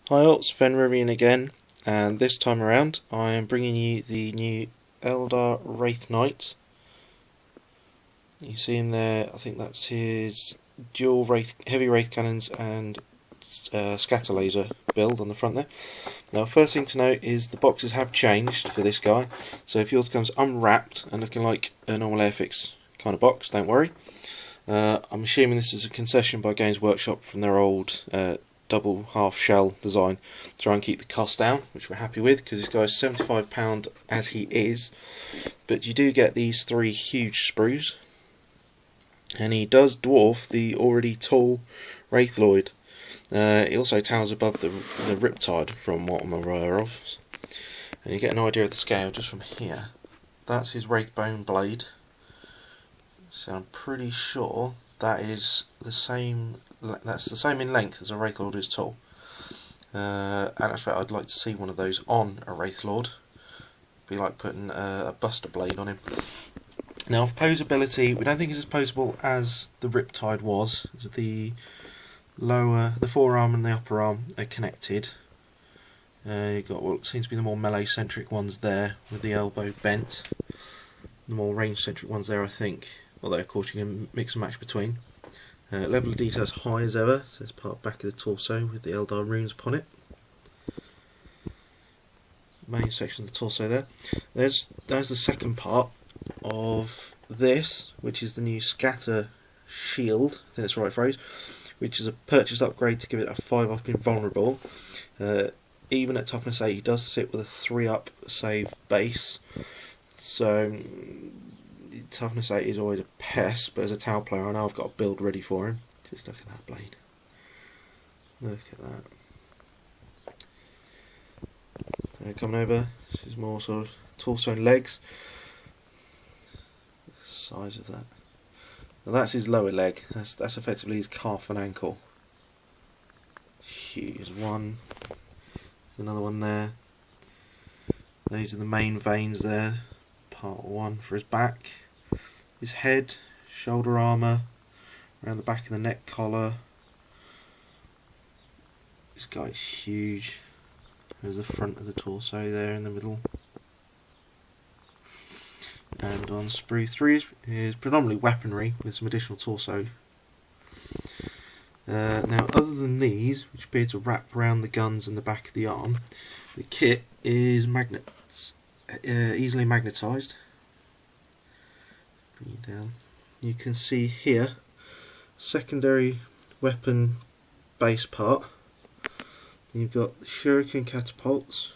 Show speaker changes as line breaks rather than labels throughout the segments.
Hi all, it's Fenrivian again, and this time around I am bringing you the new Eldar Wraithknight. You see him there, I think that's his dual heavy wraith cannons and scatter laser build on the front there. Now, first thing to note is the boxes have changed for this guy, so if yours comes unwrapped and looking like a normal Airfix kind of box, don't worry. I'm assuming this is a concession by Games Workshop from their old double half shell design to try and keep the cost down, which we're happy with because this guy's £75 as he is, but you do get these three huge sprues, and he does dwarf the already tall Wraithknight. He also towers above the Riptide from what I'm aware of, and you get an idea of the scale just from here. That's his Wraithbone blade, so I'm pretty sure that is the same. That's the same in length as a Wraithlord is tall. And actually, I'd like to see one of those on a Wraithlord. Be like putting a Buster blade on him. Now, for posability, we don't think it's as posable as the Riptide was. The forearm and the upper arm are connected. You've got what seems to be the more melee-centric ones there, with the elbow bent. The more range-centric ones there, I think. Although, of course, you can mix and match between. Level of detail is high as ever, so it's part back of the torso with the Eldar runes upon it. Main section of the torso there. There's the second part of this, which is the new scatter shield, I think that's the right phrase, which is a purchased upgrade to give it a 5 up invulnerable. Even at toughness 8 he does sit with a 3 up save base, so toughness 8 is always a pest, but as a Tau player I know I've got a build ready for him. Just look at that blade. Look at that. Coming over, this is more sort of torso and legs. The size of that. Now that's his lower leg. That's effectively his calf and ankle. Huge one. There's another one there. These are the main veins there. Part 1 for his back. His head, shoulder armour, around the back of the neck collar. This guy's huge. There's the front of the torso there in the middle. And on sprue 3 is predominantly weaponry with some additional torso. Now, other than these, which appear to wrap around the guns and the back of the arm, the kit is easily magnetised. Bring it down. You can see here secondary weapon base part. You've got the shuriken catapults,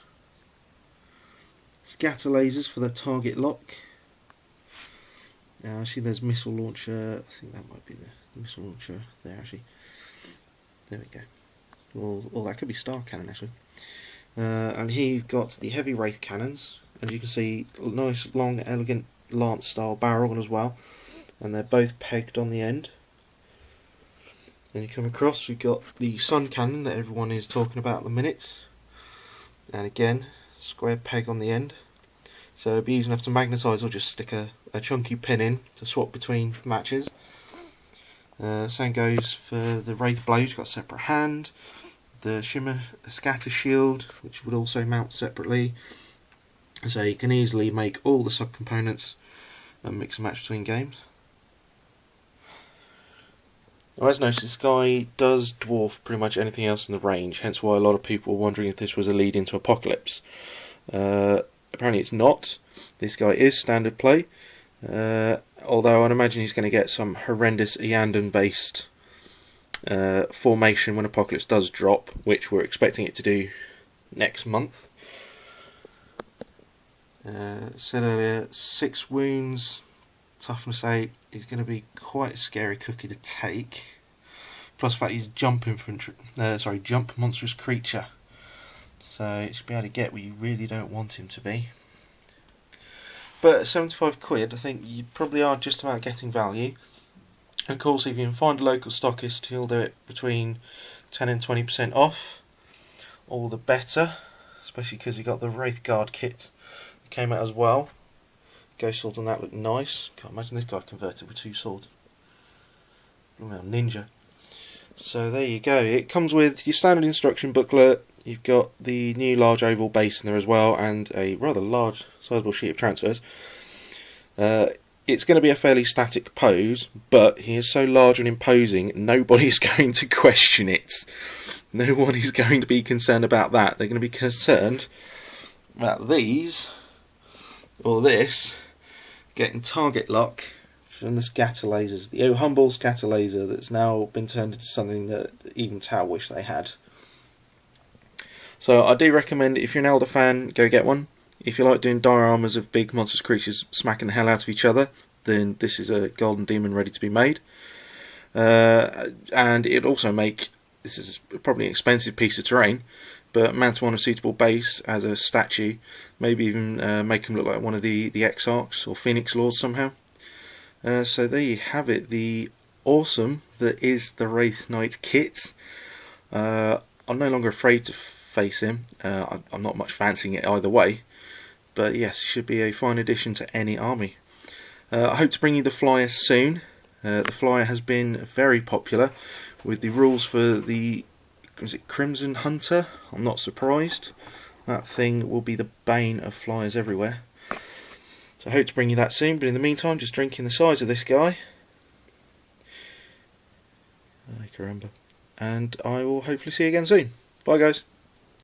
scatter lasers for the target lock. Actually, there's missile launcher. I think that might be the missile launcher there. Actually, there we go. Or that could be star cannon actually. And here you've got the heavy wraith cannons, and you can see nice long, elegant lance style barrel as well, and they're both pegged on the end. Then you come across, we've got the sun cannon that everyone is talking about at the minute, and again square peg on the end, so it'll be easy enough to magnetise or just stick a chunky pin in to swap between matches. Same goes for the wraith blade, it's got a separate hand, the scatter shield, which would also mount separately, so you can easily make all the subcomponents and mix and match between games. Now, as noticed, this guy does dwarf pretty much anything else in the range, hence why a lot of people were wondering if this was a lead into Apocalypse. Apparently it's not. This guy is standard play, although I'd imagine he's going to get some horrendous Eandon based formation when Apocalypse does drop, which we're expecting it to do next month. Said earlier, 6 wounds, toughness 8. He's going to be quite a scary cookie to take. Plus the fact he's jump monstrous creature, so he should be able to get what you really don't want him to be. But at 75 quid, I think you probably are just about getting value. And of course, if you can find a local stockist, he'll do it between 10 and 20% off. All the better, especially because you got the Wraithguard kit came out as well. Ghost swords on that look nice. Can't imagine this guy converted with 2 swords. Ninja. So there you go. It comes with your standard instruction booklet, you've got the new large oval base in there as well, and a rather large, sizable sheet of transfers. It's going to be a fairly static pose, but he is so large and imposing, nobody's going to question it. No one is going to be concerned about that. They're going to be concerned about these, or this, getting target lock from the scatter lasers. The oh humble scatter laser that's now been turned into something that even Tau wish they had. So I do recommend, if you're an Elder fan, go get one. If you like doing dioramas of big monstrous creatures smacking the hell out of each other, then this is a golden demon ready to be made. And it'll also make, this is probably an expensive piece of terrain, but mount him on a suitable base as a statue, maybe even make him look like one of the Exarchs or Phoenix Lords somehow. So there you have it, the awesome that is the Wraithknight kit. I'm no longer afraid to face him. I'm not much fancying it either way, but yes, it should be a fine addition to any army. I hope to bring you the flyer soon. The flyer has been very popular with the rules for the, was it Crimson Hunter? I'm not surprised. That thing will be the bane of flyers everywhere. So I hope to bring you that soon, but in the meantime, just drinking the size of this guy. Ay caramba. And I will hopefully see you again soon. Bye guys.